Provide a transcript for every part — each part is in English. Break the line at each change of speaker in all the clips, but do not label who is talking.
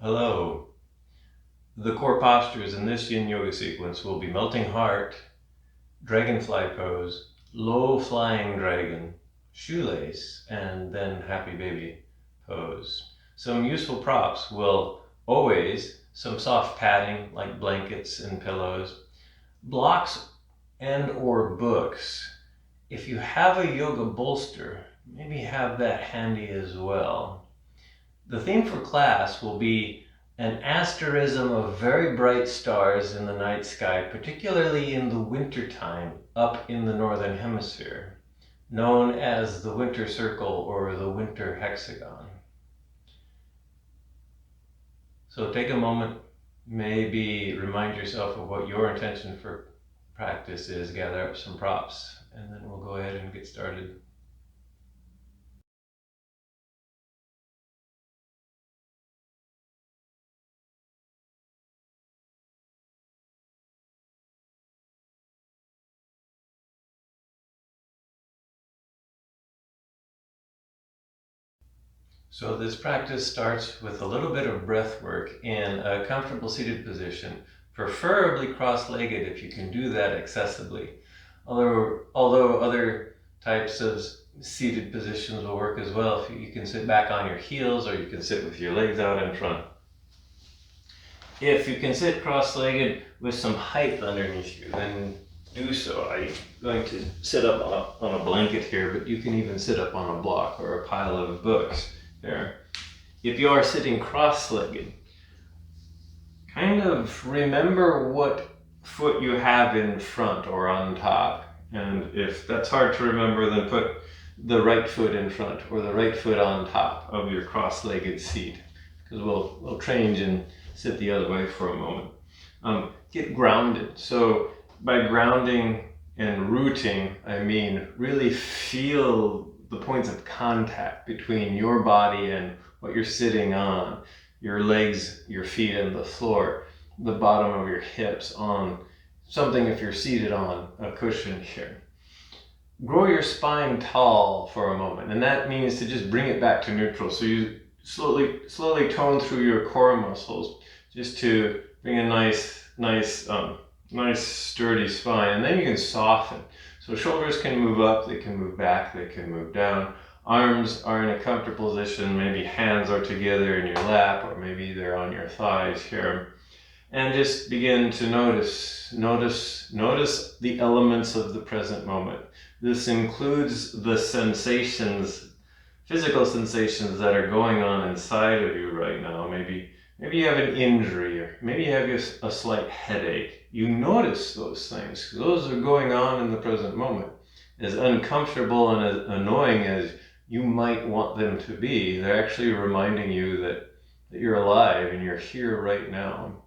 Hello. The core postures in this yin yoga sequence will be melting heart, dragonfly pose, low flying dragon, shoelace, and then happy baby pose. Some useful props will always some soft padding like blankets and pillows, blocks and or books. If you have a yoga bolster, maybe have that handy as well. The theme for class will be an asterism of very bright stars in the night sky, particularly in the winter time up in the northern hemisphere, known as the winter circle or the winter hexagon. So take a moment, maybe remind yourself of what your intention for practice is, gather up some props, and then we'll go ahead and get started. So this practice starts with a little bit of breath work in a comfortable seated position, preferably cross-legged if you can do that accessibly. Although other types of seated positions will work as well. If you can sit back on your heels or you can sit with your legs out in front. If you can sit cross-legged with some height underneath you, then do so. I'm going to sit up on a blanket here, but you can even sit up on a block or a pile of books there. If you are sitting cross-legged, kind of remember what foot you have in front or on top. And if that's hard to remember, then put the right foot in front or the right foot on top of your cross-legged seat. Because we'll change and sit the other way for a moment. Get grounded. So by grounding and rooting, I mean really feel the points of contact between your body and what you're sitting on, your legs, your feet, and the floor, the bottom of your hips on something if you're seated on a cushion here. Grow your spine tall for a moment, and that means to just bring it back to neutral. So you slowly tone through your core muscles just to bring a nice sturdy spine, and then you can soften. So shoulders can move up, they can move back, they can move down. Arms are in a comfortable position, maybe hands are together in your lap, or maybe they're on your thighs here. And just begin to notice the elements of the present moment. This includes the sensations, physical sensations that are going on inside of you right now. Maybe you have an injury, or maybe you have a slight headache. You notice those things. Those are going on in the present moment. As uncomfortable and as annoying as you might want them to be, they're actually reminding you that you're alive and you're here right now.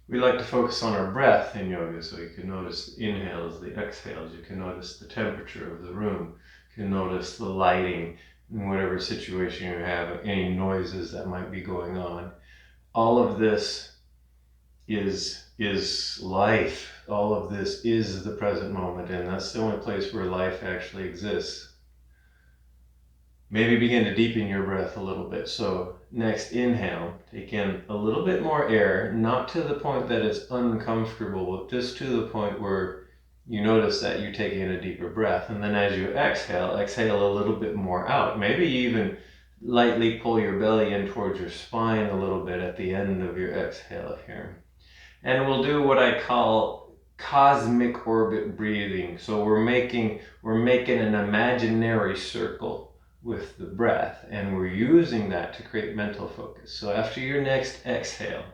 We like to focus on our breath in yoga, so you can notice the inhales, the exhales. You can notice the temperature of the room. You can notice the lighting in whatever situation you have, any noises that might be going on. All of this is life. All of this is the present moment, and that's the only place where life actually exists. Maybe begin to deepen your breath a little bit. So next inhale, take in a little bit more air, not to the point that it's uncomfortable, but just to the point where you notice that you're taking in a deeper breath. And then as you exhale a little bit more out. Maybe even lightly pull your belly in towards your spine a little bit at the end of your exhale here. And we'll do what I call cosmic orbit breathing. So we're making an imaginary circle with the breath, and we're using that to create mental focus. So after your next exhale,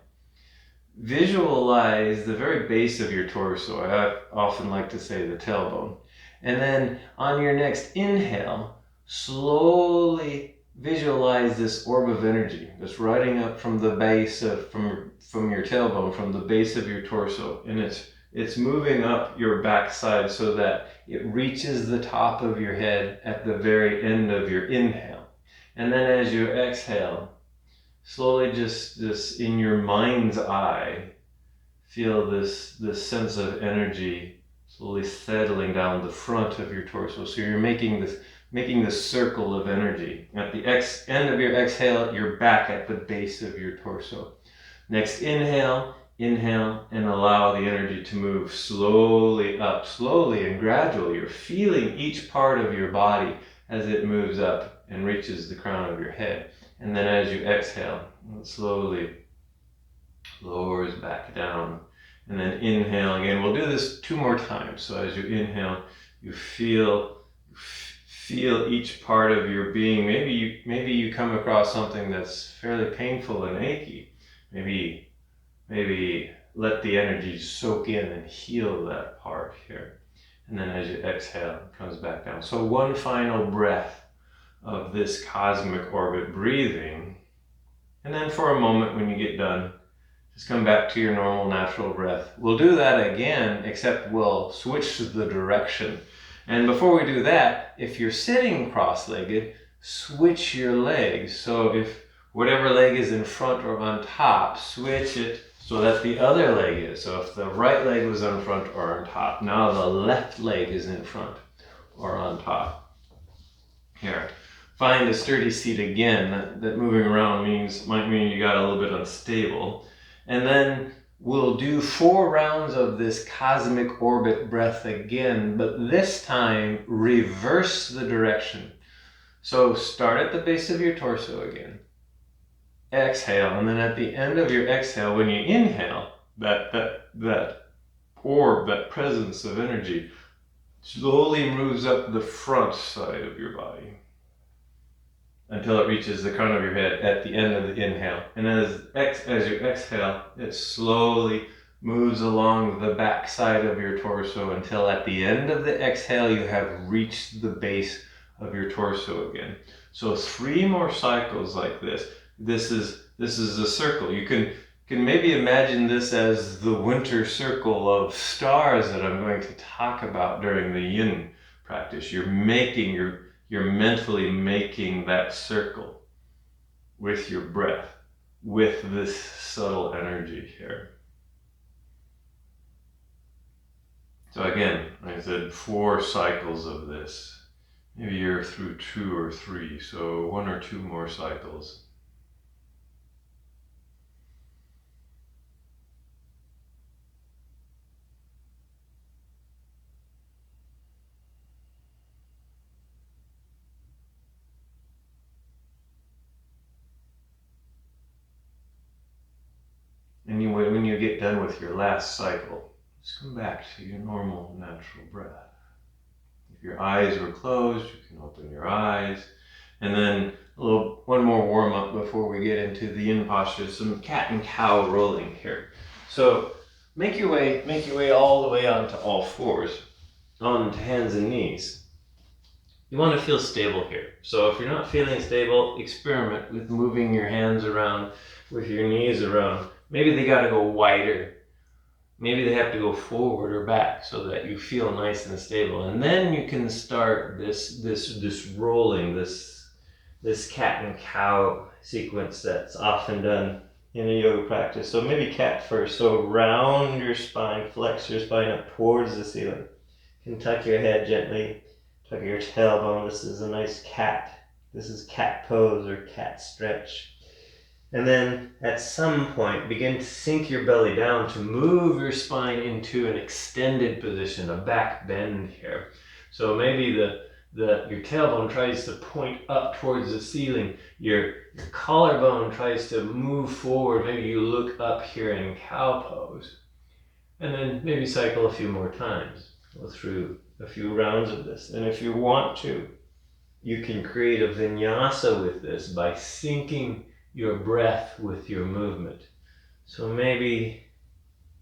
visualize the very base of your torso. I often like to say the tailbone. And then on your next inhale, slowly visualize this orb of energy that's riding up from the base of from your tailbone, from the base of your torso, and it's moving up your backside so that it reaches the top of your head at the very end of your inhale. And then as you exhale, slowly just in your mind's eye, feel this sense of energy slowly settling down the front of your torso. So you're making making the circle of energy. At the end of your exhale, you're back at the base of your torso. Next inhale, inhale, and allow the energy to move slowly up, slowly and gradually. You're feeling each part of your body as it moves up and reaches the crown of your head. And then as you exhale, it slowly lowers back down. And then inhale again. We'll do this 2 more times. So as you inhale, you feel each part of your being. Maybe you come across something that's fairly painful and achy. Maybe let the energy soak in and heal that part here. And then as you exhale, it comes back down. So one final breath of this cosmic orbit breathing. And then for a moment when you get done, just come back to your normal natural breath. We'll do that again, except we'll switch the direction. And before we do that, if you're sitting cross-legged, switch your legs. So if whatever leg is in front or on top, switch it so that the other leg is. So if the right leg was on front or on top, now the left leg is in front or on top. Here, find a sturdy seat again. That moving around might mean you got a little bit unstable. And then we'll do 4 rounds of this cosmic orbit breath again, but this time reverse the direction. So start at the base of your torso again. Exhale, and then at the end of your exhale, when you inhale, that orb, that presence of energy, slowly moves up the front side of your body until it reaches the crown of your head at the end of the inhale. And as you exhale, it slowly moves along the back side of your torso until at the end of the exhale, you have reached the base of your torso again. So 3 more cycles like this. This is a circle. You can maybe imagine this as the winter circle of stars that I'm going to talk about during the yin practice. You're mentally making that circle with your breath, with this subtle energy here. So again, like I said, 4 cycles of this. Maybe you're through 2 or 3, so 1 or 2 more cycles. Anyway, when you get done with your last cycle, just come back to your normal, natural breath. If your eyes were closed, you can open your eyes. And then one more warm-up before we get into the yin posture, some cat and cow rolling here. So make your way all the way onto all 4s, onto hands and knees. You want to feel stable here. So if you're not feeling stable, experiment with moving your hands around with your knees around. Maybe they got to go wider. Maybe they have to go forward or back so that you feel nice and stable. And then you can start this rolling, this cat and cow sequence that's often done in a yoga practice. So maybe cat first. So round your spine, flex your spine up towards the ceiling. You can tuck your head gently, tuck your tailbone. This is a nice cat. This is cat pose or cat stretch. And then at some point, begin to sink your belly down to move your spine into an extended position, a back bend here. So maybe your tailbone tries to point up towards the ceiling. Your collarbone tries to move forward. Maybe you look up here in cow pose. And then maybe cycle a few more times. Go through a few rounds of this. And if you want to, you can create a vinyasa with this by syncing your breath with your movement. So maybe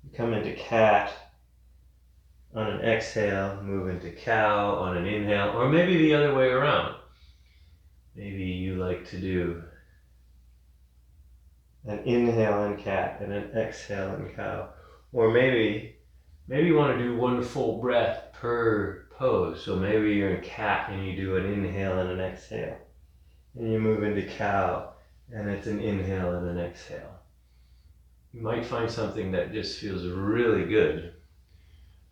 you come into cat on an exhale, move into cow on an inhale, or maybe the other way around. Maybe you like to do an inhale in cat and an exhale in cow. Or maybe you want to do 1 full breath per pose. So maybe you're in cat and you do an inhale and an exhale. And you move into cow and it's an inhale and an exhale. You might find something that just feels really good.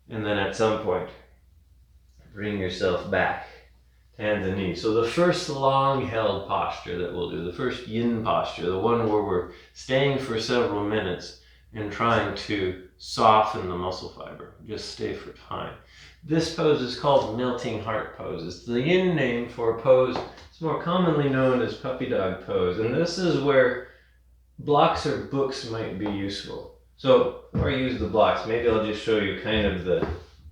And then at some point, bring yourself back hands and knees. So the first long held posture that we'll do, the first yin posture, the one where we're staying for several minutes and trying to soften the muscle fiber, just stay for time. This pose is called melting heart pose. It's the yin name for a pose. It's more commonly known as puppy dog pose. And this is where blocks or books might be useful. So before I use the blocks, maybe I'll just show you kind of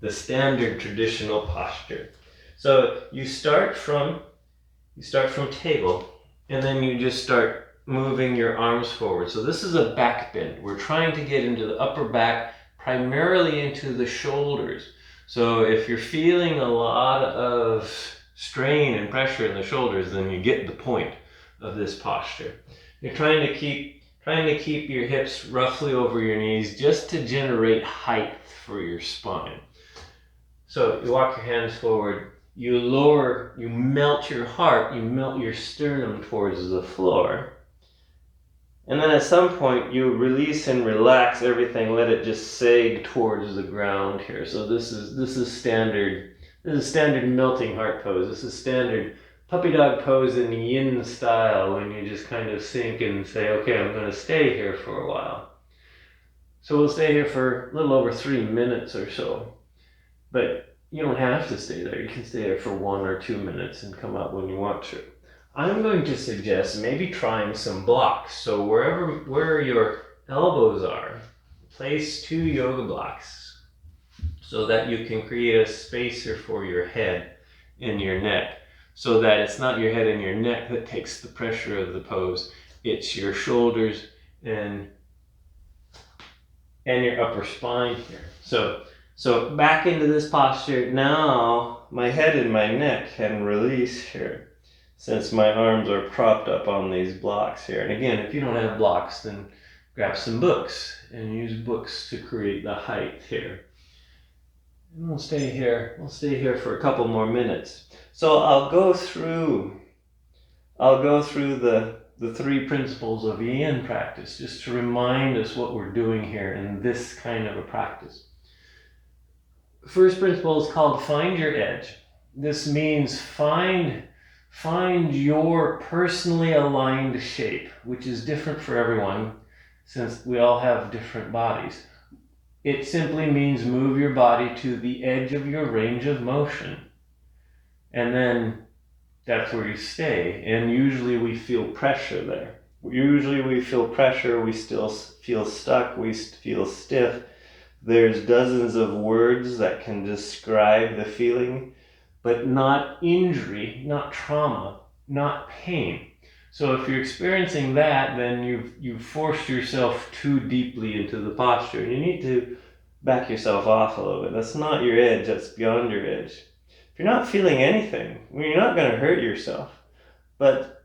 the standard traditional posture. So you start from table, and then you just start moving your arms forward. So this is a back bend. We're trying to get into the upper back, primarily into the shoulders. So if you're feeling a lot of strain and pressure in the shoulders, then you get the point of this posture. You're trying to keep your hips roughly over your knees just to generate height for your spine. So you walk your hands forward, you melt your heart, you melt your sternum towards the floor. And then at some point you release and relax everything, let it just sag towards the ground here. So this is standard melting heart pose. This is standard puppy dog pose in yin style, when you just kind of sink and say, okay, I'm going to stay here for a while. So we'll stay here for a little over 3 minutes or so. But you don't have to stay there. You can stay there for 1 or 2 minutes and come out when you want to. I'm going to suggest maybe trying some blocks. So where your elbows are, place 2 yoga blocks so that you can create a spacer for your head and your neck, so that it's not your head and your neck that takes the pressure of the pose. It's your shoulders and your upper spine here. So back into this posture. Now my head and my neck can release here, since my arms are propped up on these blocks here. And again, if you don't have blocks, then grab some books and use books to create the height here. And we'll stay here for a couple more minutes. So I'll go through the 3 principles of yin practice, just to remind us what we're doing here in this kind of a practice. First principle is called find your edge. This means find your personally aligned shape, which is different for everyone, since we all have different bodies. It simply means move your body to the edge of your range of motion. And then that's where you stay. And usually we feel pressure there. Usually we feel pressure, we still feel stuck, we feel stiff. There's dozens of words that can describe the feeling, but not injury, not trauma, not pain. So if you're experiencing that, then you've forced yourself too deeply into the posture. You need to back yourself off a little bit. That's not your edge, that's beyond your edge. If you're not feeling anything, you're not going to hurt yourself. But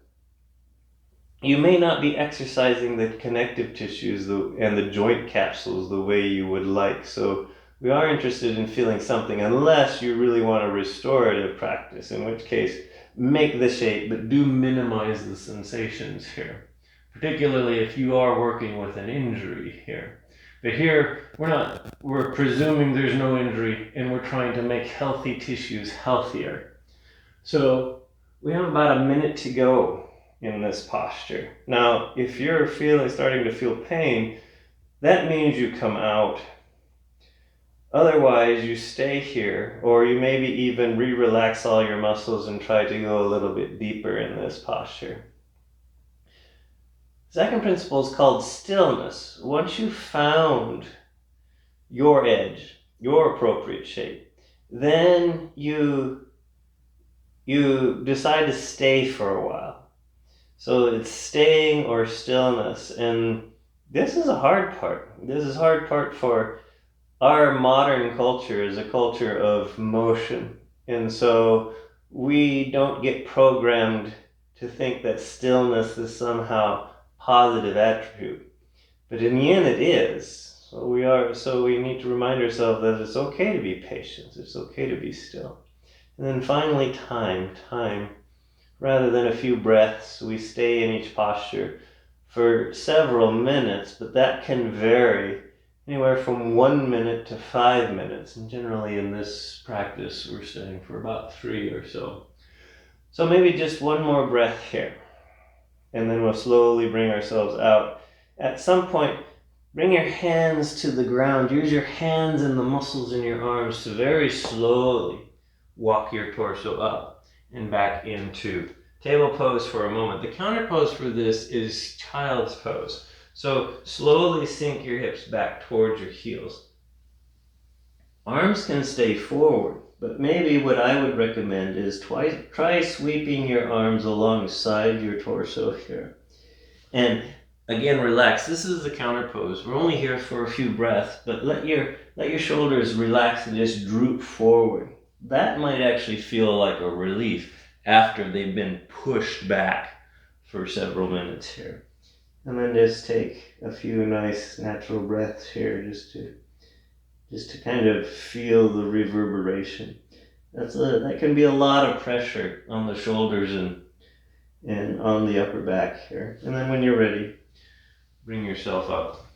you may not be exercising the connective tissues and the joint capsules the way you would like. So we are interested in feeling something, unless you really want a restorative practice, in which case make the shape, but do minimize the sensations here, particularly if you are working with an injury here. But here we're presuming there's no injury, and we're trying to make healthy tissues healthier. So we have about a minute to go in this posture. Now, if you're starting to feel pain, that means you come out. Otherwise, you stay here, or you maybe even relax all your muscles and try to go a little bit deeper in this posture. Second principle is called stillness. Once you've found your edge, your appropriate shape, then you decide to stay for a while. So it's staying or stillness, and this is a hard part. This is a hard part for our modern culture, is a culture of motion. And so we don't get programmed to think that stillness is somehow positive attribute. But in yin it is. So we need to remind ourselves that it's okay to be patient. It's okay to be still. And then finally time. Rather than a few breaths, we stay in each posture for several minutes, but that can vary anywhere from 1 minute to 5 minutes. And generally in this practice, we're staying for about 3 or so.
So maybe just one more breath here. And then we'll slowly bring ourselves out. At some point, bring your hands to the ground. Use your hands and the muscles in your arms to very slowly walk your torso up and back into table pose for a moment. The counter pose for this is child's pose. So slowly sink your hips back towards your heels. Arms can stay forward, but maybe what I would recommend is try sweeping your arms alongside your torso here. And again, relax. This is the counter pose. We're only here for a few breaths, but let your shoulders relax and just droop forward. That might actually feel like a relief after they've been pushed back for several minutes here. And then just take a few nice natural breaths here just to kind of feel the reverberation. That can be a lot of pressure on the shoulders and on the upper back here. And then when you're ready, bring yourself up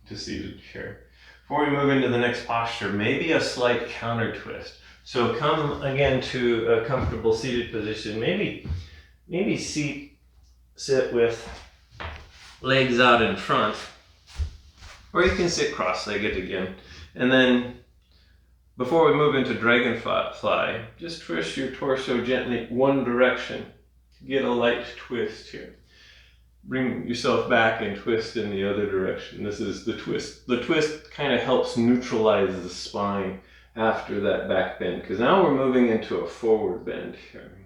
to seated here. Before we move into the next posture, maybe a slight counter twist. So come again to a comfortable seated position. Maybe sit with legs out in front, or you can sit cross-legged again. And then before we move into Dragonfly, just twist your torso gently one direction to get a light twist here. Bring yourself back and twist in the other direction. This is the twist. The twist kind of helps neutralize the spine after that back bend, because now we're moving into a forward bend here.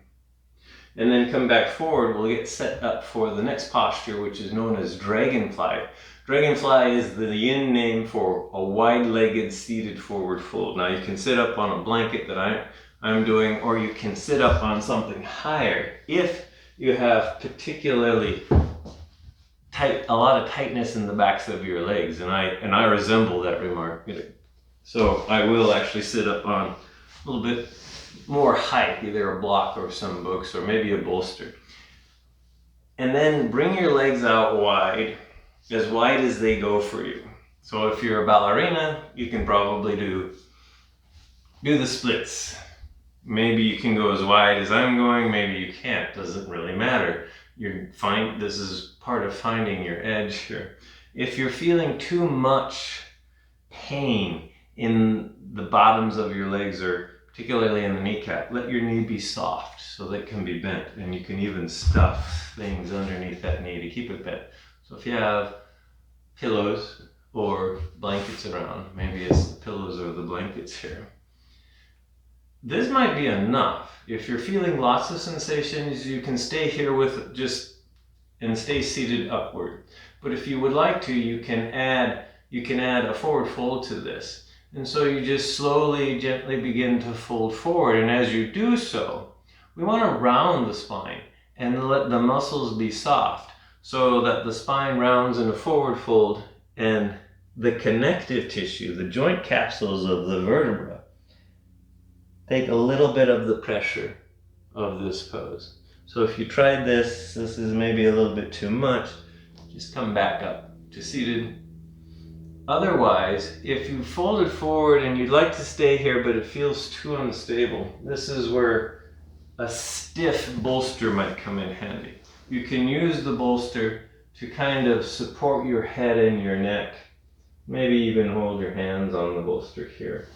And then come back forward, we'll get set up for the next posture, which is known as Dragonfly. Dragonfly is the yin name for a wide-legged seated forward fold. Now you can sit up on a blanket that I'm doing, or you can sit up on something higher if you have particularly a lot of tightness in the backs of your legs, and I resemble that remark. So I will actually sit up on a little bit more height, either a block or some books, or maybe a bolster. And then bring your legs out wide as they go for you. So if you're a ballerina, you can probably do the splits. Maybe you can go as wide as I'm going, maybe you can't, doesn't really matter. This is part of finding your edge here. If you're feeling too much pain in the bottoms of your legs, or particularly in the kneecap, let your knee be soft so that it can be bent, and you can even stuff things underneath that knee to keep it bent. So if you have pillows or blankets around, maybe it's the pillows or the blankets here, this might be enough. If you're feeling lots of sensations, you can stay here and stay seated upward. But if you would like to, you can add a forward fold to this. And so you just slowly, gently begin to fold forward. And as you do so, we want to round the spine and let the muscles be soft so that the spine rounds in a forward fold, and the connective tissue, the joint capsules of the vertebra, take a little bit of the pressure of this pose. So if you tried this is maybe a little bit too much, just come back up to seated. Otherwise, if you folded forward and you'd like to stay here but it feels too unstable, this is where a stiff bolster might come in handy. You can use the bolster to kind of support your head and your neck. Maybe even hold your hands on the bolster here.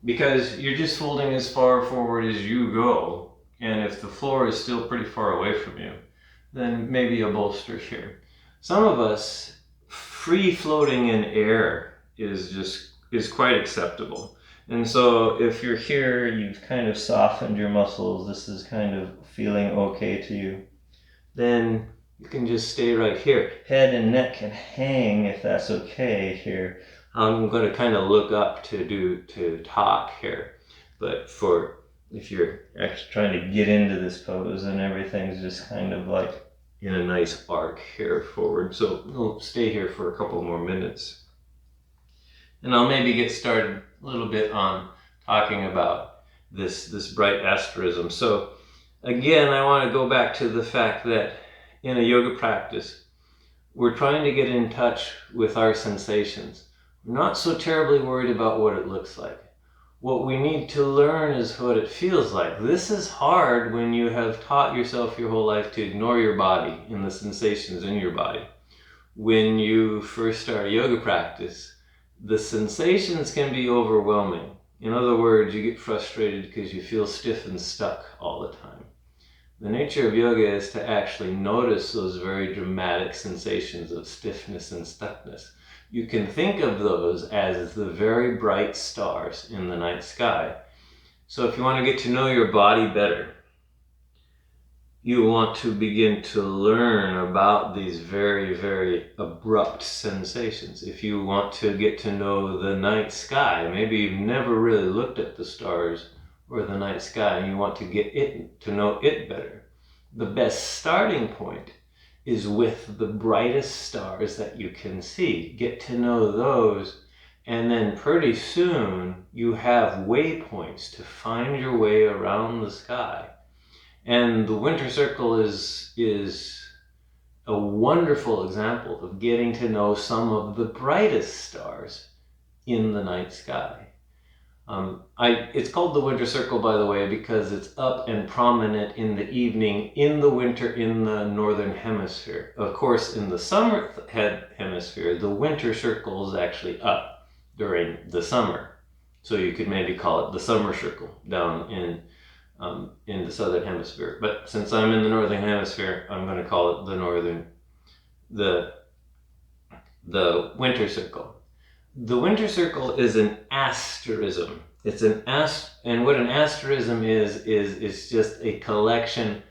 Because you're just folding as far forward as you go, and if the floor is still pretty far away from you, then maybe a bolster here. Some of us, free floating in air is quite acceptable. And so if you're here, you've kind of softened your muscles, this is kind of feeling okay to you, then you can just stay right here. Head and neck can hang if that's okay here. I'm going to kind of look up to talk here, but if you're actually trying to get into this pose and everything's just kind of like in a nice arc here forward. So we'll stay here for a couple more minutes. And I'll maybe get started a little bit on talking about this bright asterism. So again, I want to go back to the fact that in a yoga practice, we're trying to get in touch with our sensations. We're not so terribly worried about what it looks like. What we need to learn is what it feels like. This is hard when you have taught yourself your whole life to ignore your body and the sensations in your body. When you first start yoga practice, the sensations can be overwhelming. In other words, you get frustrated because you feel stiff and stuck all the time. The nature of yoga is to actually notice those very dramatic sensations of stiffness and stuckness. You can think of those as the very bright stars in the night sky. So if you want to get to know your body better, you want to begin to learn about these very, very abrupt sensations. If you want to get to know the night sky, maybe you've never really looked at the stars or the night sky and you want to get to know it better. The best starting point is with the brightest stars that you can see. Get to know those, and then pretty soon you have waypoints to find your way around the sky. And the winter circle is a wonderful example of getting to know some of the brightest stars in the night sky. It's called the winter circle, by the way, because it's up and prominent in the evening in the winter in the northern hemisphere. Of course, in the summer hemisphere, the winter circle is actually up during the summer. So you could maybe call it the summer circle down in the southern hemisphere. But since I'm in the northern hemisphere, I'm going to call it the winter circle. The winter circle is an asterism. And what an asterism is just a collection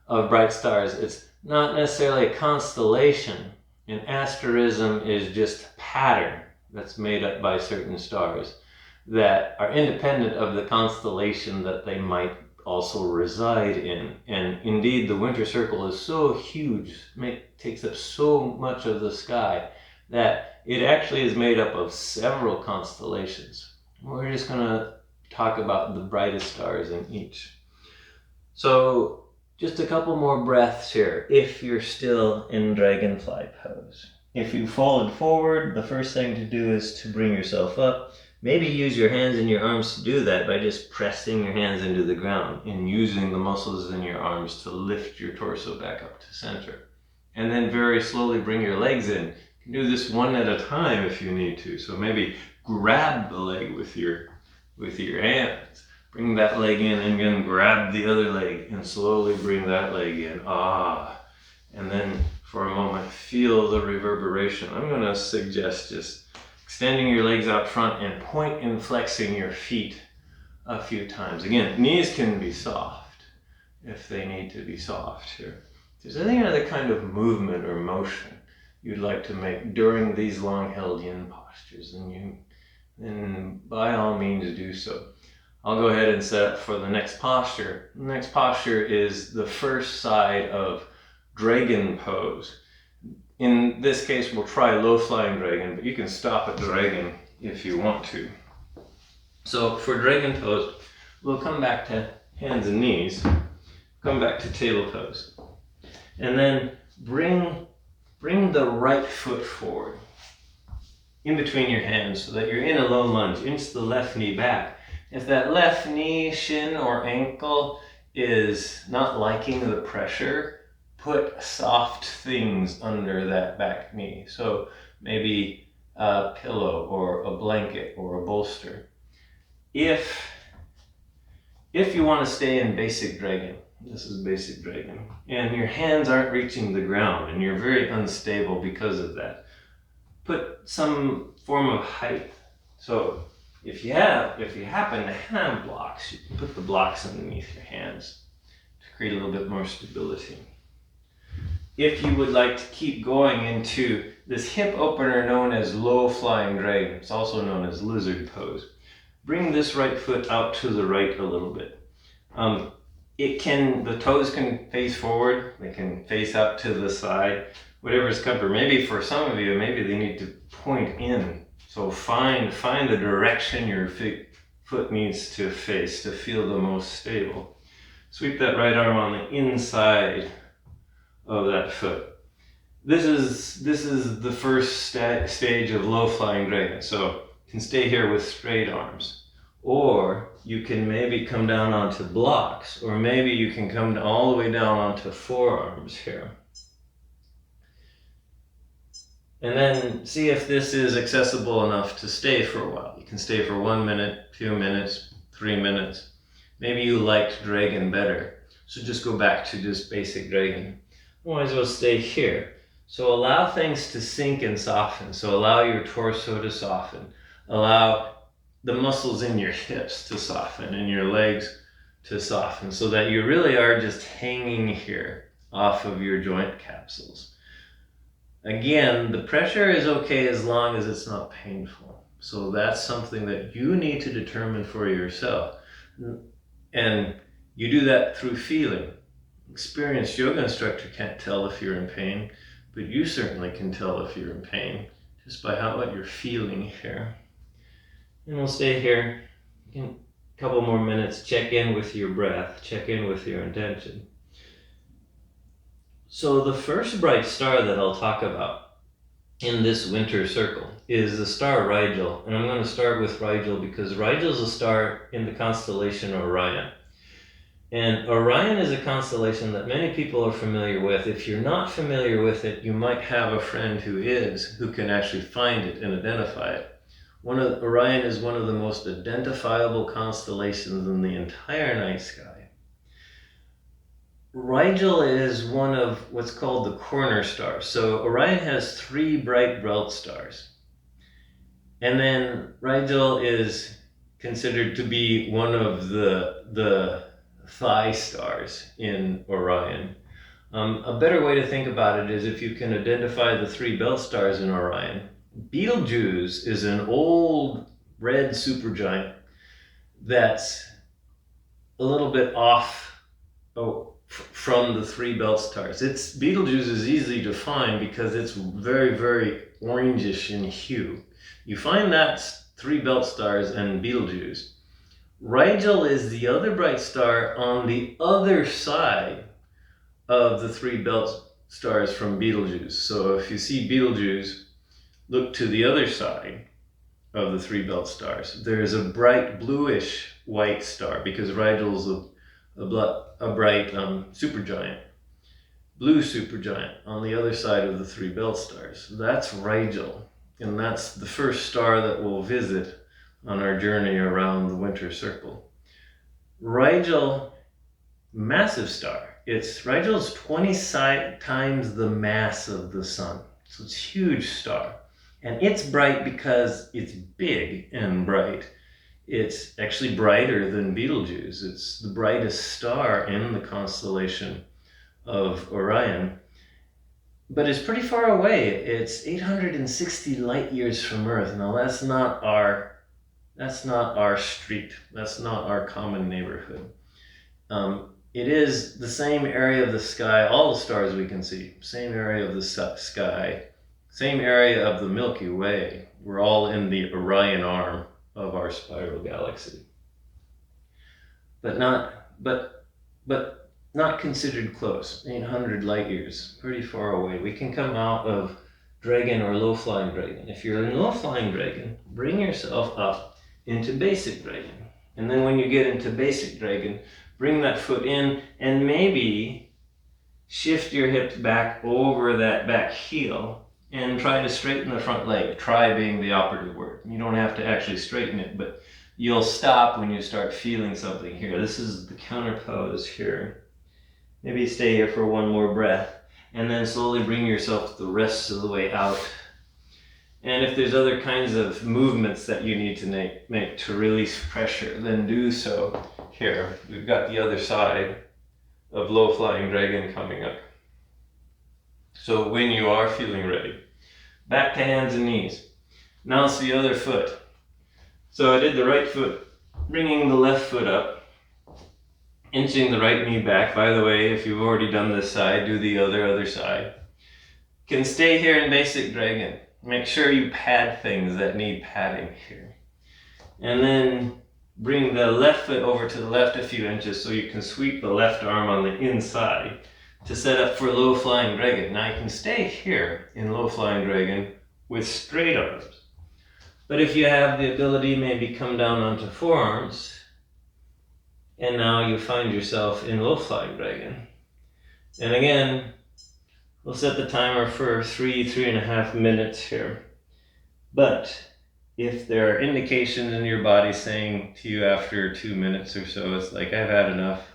of bright stars. It's not necessarily a constellation. An asterism is just a pattern that's made up by certain stars that are independent of the constellation that they might also reside in. And indeed, the winter circle is so huge, takes up so much of the sky, that it actually is made up of several constellations. We're just going to talk about the brightest stars in each. So just a couple more breaths here if you're still in Dragonfly Pose. If you folded forward, the first thing to do is to bring yourself up. Maybe use your hands and your arms to do that by just pressing your hands into the ground and using the muscles in your arms to lift your torso back up to center. And then very slowly bring your legs in. You can do this one at a time if you need to. So maybe grab the leg with your hands. Bring that leg in and then grab the other leg and slowly bring that leg in. And then for a moment, feel the reverberation. I'm going to suggest just extending your legs out front and point and flexing your feet a few times. Again, knees can be soft if they need to be soft here. If there's any other kind of movement or motion you'd like to make during these long held yin postures, then by all means do so. I'll go ahead and set up for the next posture. The next posture is the first side of Dragon Pose. In this case, we'll try low flying dragon, but you can stop at dragon if you want to. So for Dragon Pose, we'll come back to hands and knees, come back to table pose, and then bring the right foot forward in between your hands so that you're in a low lunge. Inch the left knee back. If that left knee, shin, or ankle is not liking the pressure, put soft things under that back knee. So maybe a pillow or a blanket or a bolster. If you want to stay in basic dragon, this is basic dragon, and your hands aren't reaching the ground and you're very unstable because of that, put some form of height. So if you happen to have blocks, you can put the blocks underneath your hands to create a little bit more stability. If you would like to keep going into this hip opener known as low flying dragon, it's also known as lizard pose, bring this right foot out to the right a little bit. The toes can face forward, they can face out to the side, whatever is comfortable. Maybe for some of you, maybe they need to point in. So find the direction your foot needs to face to feel the most stable. Sweep that right arm on the inside of that foot. This is the first stage of low flying dragon. So you can stay here with straight arms, Or you can maybe come down onto blocks, or maybe you can come all the way down onto forearms here. And then see if this is accessible enough to stay for a while. You can stay for 1 minute, 2 minutes, 3 minutes. Maybe you liked dragon better, so just go back to just basic dragon. Otherwise we'll stay here. So allow things to sink and soften. So allow your torso to soften. Allow the muscles in your hips to soften and your legs to soften, so that you really are just hanging here off of your joint capsules. Again, the pressure is okay as long as it's not painful. So that's something that you need to determine for yourself. And you do that through feeling. Experienced yoga instructor can't tell if you're in pain, but you certainly can tell if you're in pain just by what you're feeling here. And we'll stay here a couple more minutes, check in with your breath, check in with your intention. So the first bright star that I'll talk about in this winter circle is the star Rigel. And I'm going to start with Rigel because Rigel is a star in the constellation Orion. And Orion is a constellation that many people are familiar with. If you're not familiar with it, you might have a friend who can actually find it and identify it. Orion is one of the most identifiable constellations in the entire night sky. Rigel is one of what's called the corner stars. So Orion has 3 bright belt stars. And then Rigel is considered to be one of the thigh stars in Orion. A better way to think about it is if you can identify the 3 belt stars in Orion. Betelgeuse is an old red supergiant that's a little bit off from the 3 belt stars. Betelgeuse is easy to find because it's very, very orangish in hue. You find that 3 belt stars and Betelgeuse. Rigel is the other bright star on the other side of the 3 belt stars from Betelgeuse. So if you see Betelgeuse, look to the other side of the 3 belt stars. There's a bright bluish white star because Rigel's a bright supergiant, blue supergiant on the other side of the 3 belt stars. That's Rigel, and that's the first star that we'll visit on our journey around the winter circle. Rigel, massive star. Rigel's 20 times the mass of the sun, so it's a huge star. And it's bright because it's big and bright. It's actually brighter than Betelgeuse. It's the brightest star in the constellation of Orion, but it's pretty far away. It's 860 light years from Earth. Now that's not our street. That's not our common neighborhood. It is the same area of the sky, all the stars we can see, same area of the sky, same area of the Milky Way. We're all in the Orion arm of our spiral galaxy, but not considered close. 800 light years, pretty far away. We can come out of dragon or low flying dragon. If you're in low flying dragon, bring yourself up into basic dragon, and then when you get into basic dragon, bring that foot in and maybe shift your hips back over that back heel and try to straighten the front leg. Try being the operative word. You don't have to actually straighten it, but you'll stop when you start feeling something here. This is the counter pose here. Maybe stay here for 1 more breath, and then slowly bring yourself the rest of the way out. And if there's other kinds of movements that you need to make to release pressure, then do so here. We've got the other side of low flying dragon coming up. So when you are feeling ready, back to hands and knees. Now it's the other foot. So I did the right foot, bringing the left foot up, inching the right knee back. By the way, if you've already done this side, do the other side. Can stay here in basic dragon. Make sure you pad things that need padding here. And then bring the left foot over to the left a few inches so you can sweep the left arm on the inside to set up for low flying dragon. Now you can stay here in low flying dragon with straight arms. But if you have the ability, maybe come down onto forearms, and now you find yourself in low flying dragon. And again, we'll set the timer for 3.5 minutes here. But if there are indications in your body saying to you after 2 minutes or so, it's like, I've had enough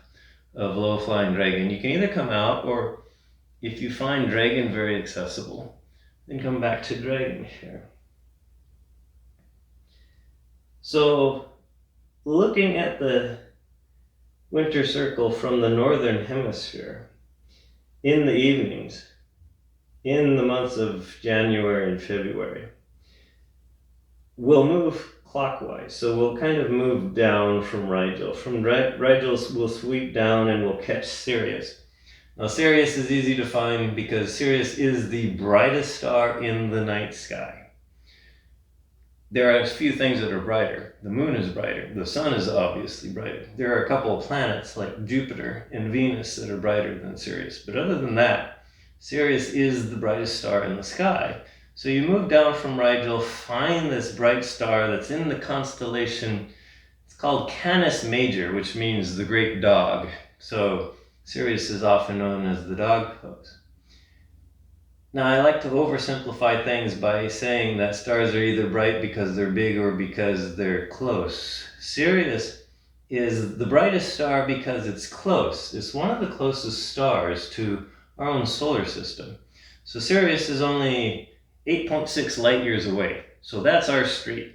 of low flying dragon, you can either come out, or if you find dragon very accessible, then come back to dragon here. So looking at the winter circle from the northern hemisphere, in the evenings, in the months of January and February, we'll move clockwise. So we'll kind of move down from Rigel. From Rigel, we'll sweep down and we'll catch Sirius. Now Sirius is easy to find because Sirius is the brightest star in the night sky. There are a few things that are brighter. The moon is brighter. The sun is obviously brighter. There are a couple of planets like Jupiter and Venus that are brighter than Sirius. But other than that, Sirius is the brightest star in the sky. So you move down from Rigel, find this bright star that's in the constellation. It's called Canis Major, which means the great dog. So Sirius is often known as the dog pose. Now, I like to oversimplify things by saying that stars are either bright because they're big or because they're close. Sirius is the brightest star because it's close. It's one of the closest stars to our own solar system. So Sirius is only 8.6 light years away. So that's our street.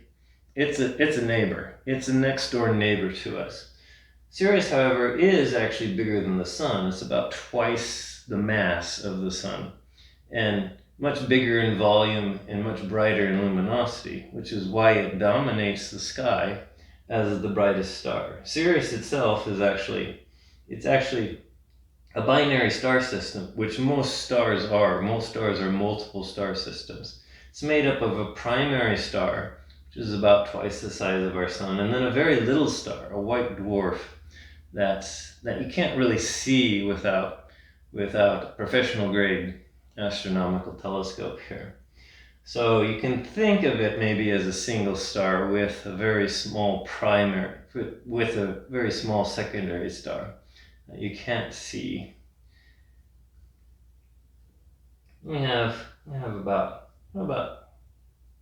It's a neighbor. It's a next door neighbor to us. Sirius, however, is actually bigger than the sun. It's about twice the mass of the sun, and much bigger in volume and much brighter in luminosity, which is why it dominates the sky as the brightest star. Sirius itself is actually a binary star system, which most stars are. Most stars are multiple star systems. It's made up of a primary star, which is about twice the size of our sun, and then a very little star, a white dwarf, that you can't really see without professional grade astronomical telescope here. So you can think of it maybe as a single star with a very small primary, with a very small secondary star that you can't see. We have about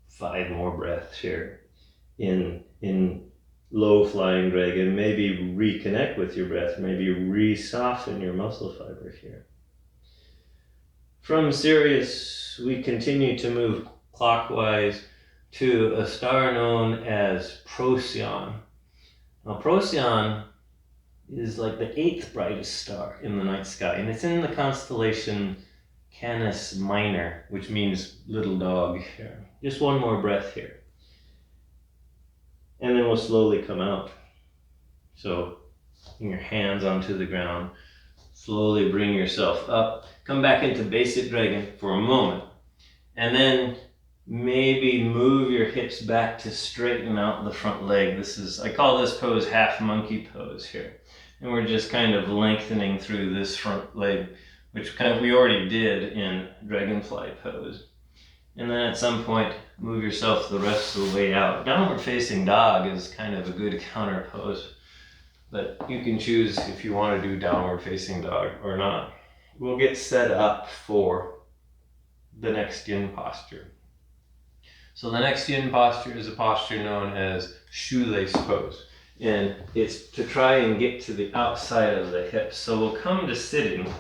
5 more breaths here in low flying dragon. Maybe reconnect with your breath, maybe re-soften your muscle fiber here. From Sirius, we continue to move clockwise to a star known as Procyon. Now Procyon is like the 8th brightest star in the night sky, and it's in the constellation Canis Minor, which means little dog here. Just one more breath here. And then we'll slowly come out. So bring your hands onto the ground. Slowly bring yourself up. Come back into basic dragon for a moment. And then maybe move your hips back to straighten out the front leg. I call this pose half monkey pose here. And we're just kind of lengthening through this front leg, which we already did in Dragonfly Pose. And then at some point, move yourself the rest of the way out. Downward facing dog is kind of a good counter pose, but you can choose if you want to do downward facing dog or not. We'll get set up for the next yin posture. So the next yin posture is a posture known as Shoelace Pose. And it's to try and get to the outside of the hips. So we'll come to sitting.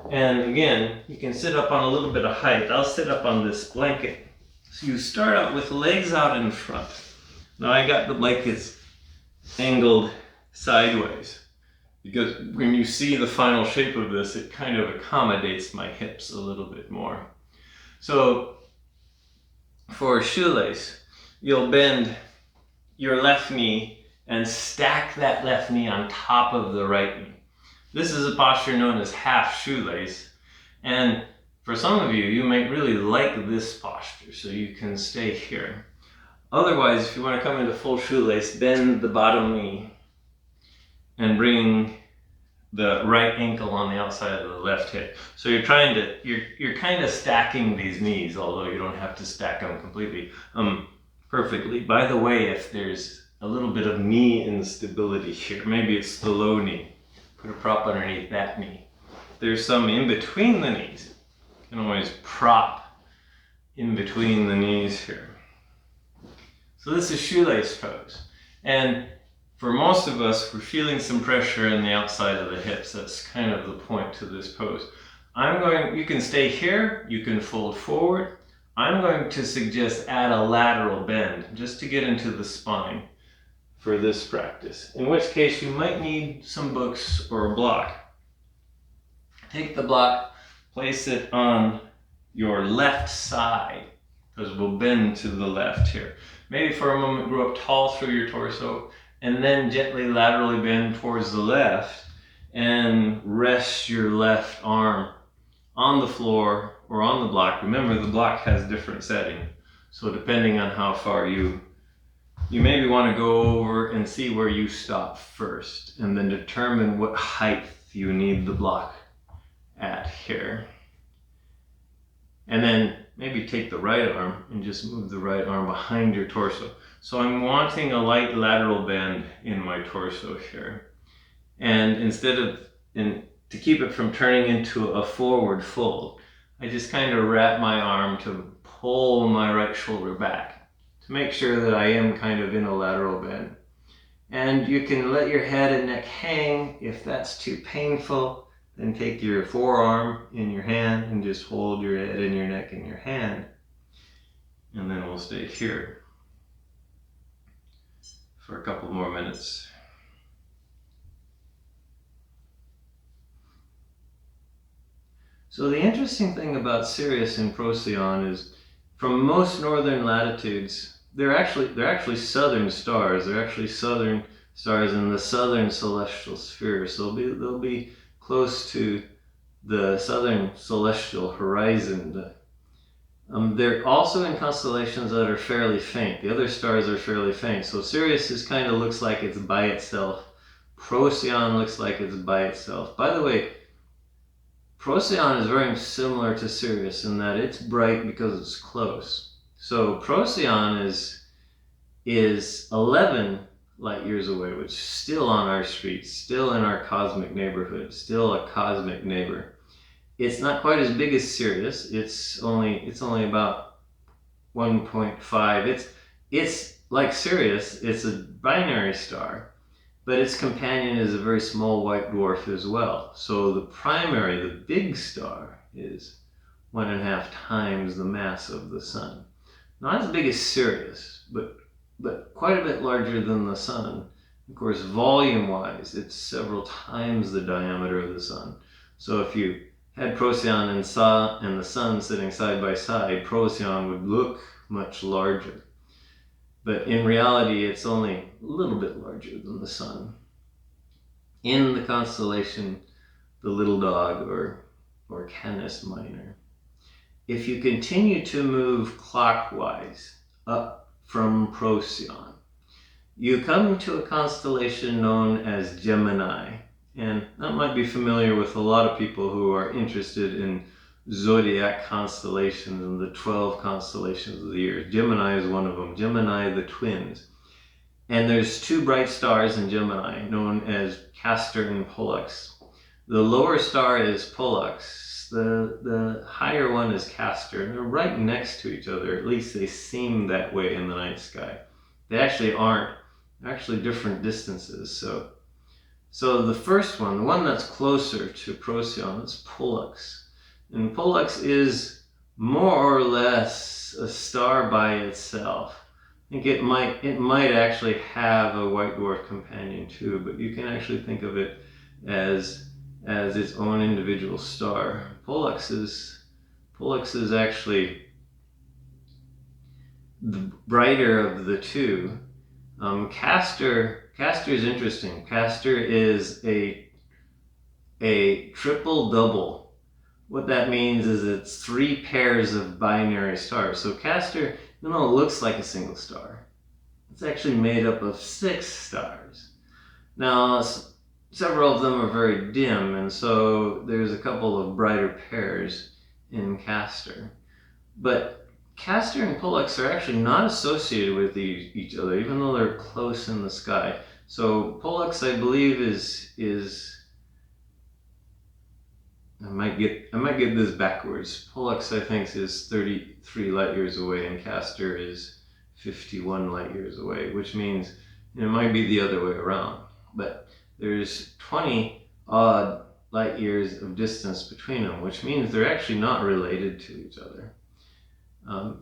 And again, you can sit up on a little bit of height. I'll sit up on this blanket. So you start out with legs out in front. Now I got the blankets angled sideways, because when you see the final shape of this, it kind of accommodates my hips a little bit more. So for shoelace, you'll bend your left knee and stack that left knee on top of the right knee. This is a posture known as half shoelace, and for some of you, you might really like this posture, so you can stay here. Otherwise, if you want to come into full shoelace, bend the bottom knee and bring the right ankle on the outside of the left hip. So you're you're kind of stacking these knees, although you don't have to stack them completely. perfectly. By the way, if there's a little bit of knee instability here, maybe it's the low knee, put a prop underneath that knee. There's some in between the knees. You can always prop in between the knees here. So this is shoelace pose. And for most of us, we're feeling some pressure in the outside of the hips. That's kind of the point to this pose. You can stay here, you can fold forward. I'm going to suggest add a lateral bend just to get into the spine for this practice. In which case you might need some books or a block. Take the block, place it on your left side, because we'll bend to the left here. Maybe for a moment grow up tall through your torso, and then gently laterally bend towards the left and rest your left arm on the floor or on the block. Remember, the block has different setting. So depending on how far you maybe want to go over and see where you stop first, and then determine what height you need the block at here. And then maybe take the right arm and just move the right arm behind your torso. So I'm wanting a light lateral bend in my torso here. And to keep it from turning into a forward fold, I just kind of wrap my arm to pull my right shoulder back to make sure that I am kind of in a lateral bend. And you can let your head and neck hang. If that's too painful, then take your forearm in your hand and just hold your head and your neck in your hand. And then we'll stay here for a couple more minutes. So the interesting thing about Sirius and Procyon is, from most northern latitudes, they're actually southern stars. They're actually southern stars in the southern celestial sphere. So they'll be close to the southern celestial horizon. They're also in constellations that are fairly faint. The other stars are fairly faint. So Sirius kind of looks like it's by itself. Procyon looks like it's by itself. By the way, Procyon is very similar to Sirius in that it's bright because it's close. So Procyon is 11 light years away, which is still on our streets, still in our cosmic neighborhood, still a cosmic neighbor. It's not quite as big as Sirius. It's only about 1.5. It's like Sirius. It's a binary star, but its companion is a very small white dwarf as well. So the big star, is 1.5 times the mass of the sun. Not as big as Sirius, but quite a bit larger than the sun. Of course, volume-wise, it's several times the diameter of the sun. So if you had Procyon and the sun sitting side by side, Procyon would look much larger. But in reality, it's only a little bit larger than the sun. In the constellation, the Little Dog or Canis Minor. If you continue to move clockwise up from Procyon, you come to a constellation known as Gemini. And that might be familiar with a lot of people who are interested in zodiac constellations and the 12 constellations of the year. Gemini is one of them. Gemini, the twins. And there's 2 bright stars in Gemini known as Castor and Pollux. The lower star is Pollux. The higher one is Castor. And they're right next to each other. At least they seem that way in the night sky. They actually aren't. They're actually different distances. So the first one, the one that's closer to Procyon, is Pollux. And Pollux is more or less a star by itself. I think it might actually have a white dwarf companion too, but you can actually think of it as its own individual star. Pollux is actually the brighter of the two. Castor is interesting. Castor is a triple double. What that means is it's 3 pairs of binary stars. So Castor, even though it looks like a single star, it's actually made up of 6 stars. Now, several of them are very dim, and so there's a couple of brighter pairs in Castor. But Castor and Pollux are actually not associated with each other, even though they're close in the sky. So Pollux, I believe, is I might get this backwards. Pollux, I think, is 33 light years away, and Castor is 51 light years away, which means it might be the other way around. But there's 20 odd light years of distance between them, which means they're actually not related to each other.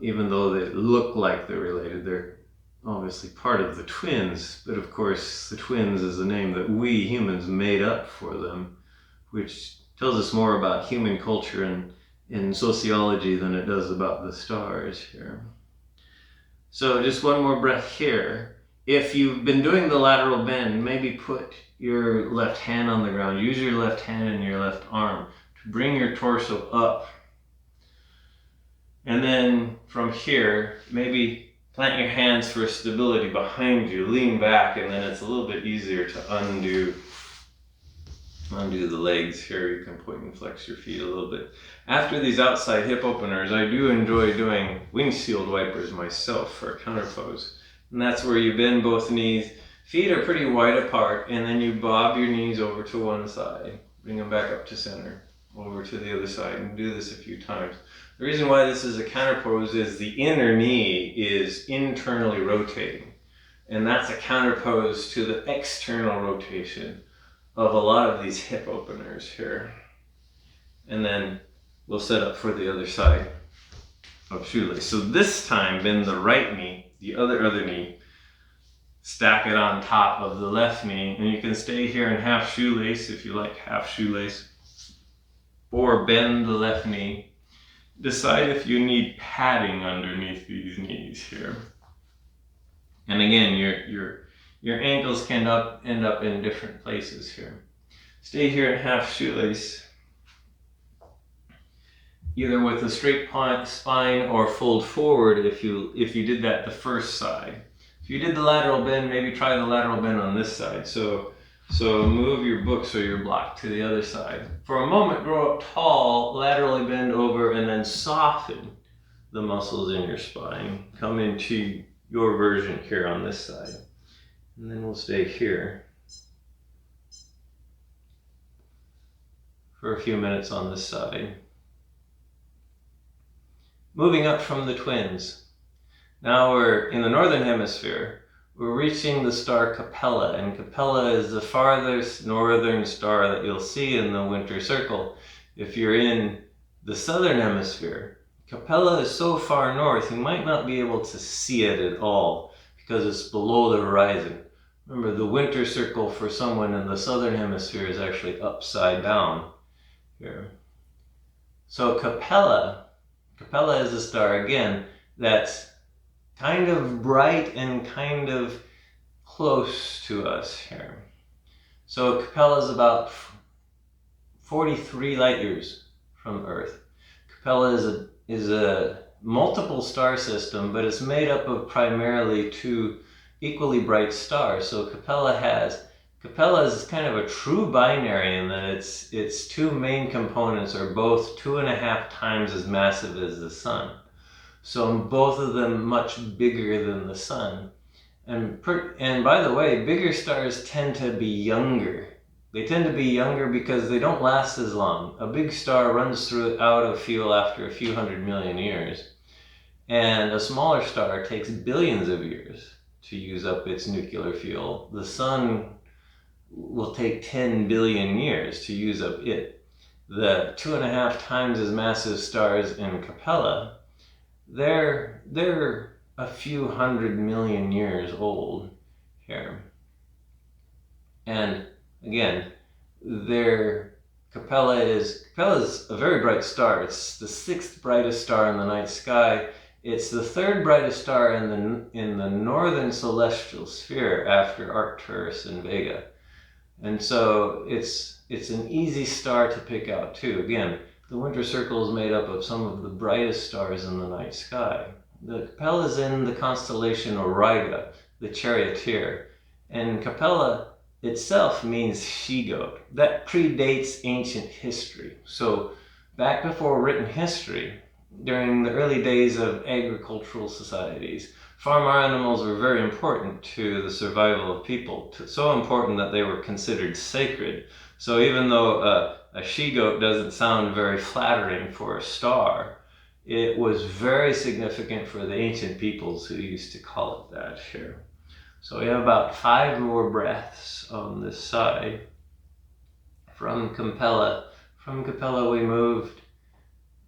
Even though they look like they're related, they're obviously part of the twins. But of course, the twins is a name that we humans made up for them, which tells us more about human culture and sociology than it does about the stars here. So just one more breath here. If you've been doing the lateral bend, maybe put your left hand on the ground. Use your left hand and your left arm to bring your torso up. And then from here, maybe plant your hands for stability behind you, lean back, and then it's a little bit easier to undo the legs here. You can point and flex your feet a little bit. After these outside hip openers, I do enjoy doing windshield wipers myself for a counter pose. And that's where you bend both knees. Feet are pretty wide apart, and then you bob your knees over to one side. Bring them back up to center, over to the other side, and do this a few times. The reason why this is a counter pose is the inner knee is internally rotating. And that's a counter pose to the external rotation of a lot of these hip openers here. And then we'll set up for the other side of shoelace. So this time, bend the right knee, the other knee, stack it on top of the left knee, and you can stay here in half shoelace if you like half shoelace, or bend the left knee. Decide if you need padding underneath these knees here. And again, your ankles can end up in different places here. Stay here in half shoelace, either with a straight spine or fold forward if you did that the first side. If you did the lateral bend, maybe try the lateral bend on this side. So move your books or your block to the other side. For a moment, grow up tall, laterally bend over, and then soften the muscles in your spine. Come into your version here on this side. And then we'll stay here for a few minutes on this side. Moving up from the twins. Now we're in the northern hemisphere. We're reaching the star Capella, and Capella is the farthest northern star that you'll see in the winter circle. If you're in the southern hemisphere, Capella is so far north you might not be able to see it at all because it's below the horizon. Remember, the winter circle for someone in the southern hemisphere is actually upside down here. So Capella is a star, again, that's kind of bright and kind of close to us here. So Capella is about 43 light years from Earth. Capella is a multiple star system, but it's made up of primarily two equally bright stars. So Capella is kind of a true binary in that its two main components are both 2.5 times as massive as the sun. So both of them much bigger than the sun. And by the way, bigger stars tend to be younger. They tend to be younger because they don't last as long. A big star runs out of fuel after a few 100 million years. And a smaller star takes billions of years to use up its nuclear fuel. The sun will take 10 billion years to use up it. The 2.5 times as massive stars in Capella, they're a few 100 million years old here. And again, Capella is a very bright star. It's the 6th brightest star in the night sky. It's the 3rd brightest star in the northern celestial sphere after Arcturus and Vega. And so it's an easy star to pick out too. Again, the winter circle is made up of some of the brightest stars in the night sky. The Capella is in the constellation Auriga, the charioteer. And Capella itself means she-goat. That predates ancient history. So back before written history, during the early days of agricultural societies, farm animals were very important to the survival of people, so important that they were considered sacred. So even though a she-goat doesn't sound very flattering for a star, it was very significant for the ancient peoples who used to call it that here. So we have about 5 more breaths on this side. From Capella we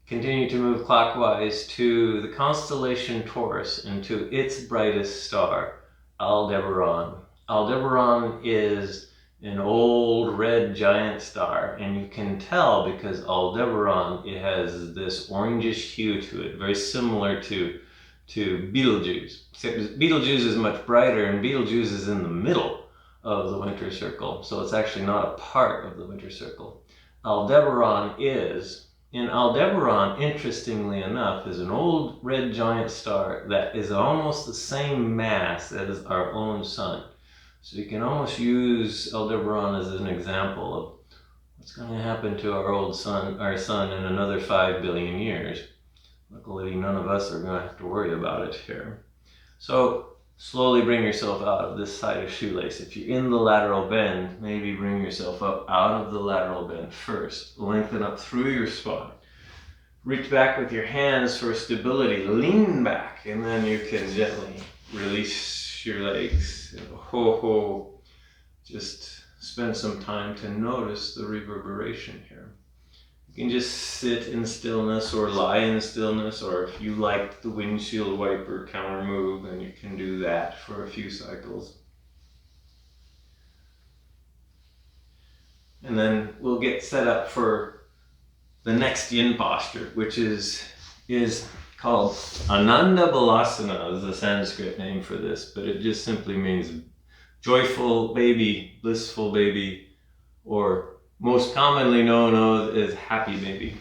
continue to move clockwise to the constellation Taurus and to its brightest star, Aldebaran. Aldebaran is an old red giant star, and you can tell because Aldebaran, it has this orangish hue to it, very similar to Betelgeuse. Except Betelgeuse is much brighter, and Betelgeuse is in the middle of the winter circle, so it's actually not a part of the winter circle. Aldebaran is. And Aldebaran, interestingly enough, is an old red giant star that is almost the same mass as our own sun. So you can almost use Aldebaran as an example of what's going to happen to our sun in another 5 billion years. Luckily, none of us are going to have to worry about it here. So slowly bring yourself out of this side of Shoelace. If you're in the lateral bend, maybe bring yourself up out of the lateral bend first. Lengthen up through your spine. Reach back with your hands for stability. Lean back, and then you can gently release your legs. Ho. Just spend some time to notice the reverberation here. You can just sit in stillness or lie in stillness, or if you like the windshield wiper counter move, then you can do that for a few cycles. And then we'll get set up for the next yin posture, which is called Ananda Balasana, is the Sanskrit name for this, but it just simply means joyful baby, blissful baby, or most commonly known as happy baby.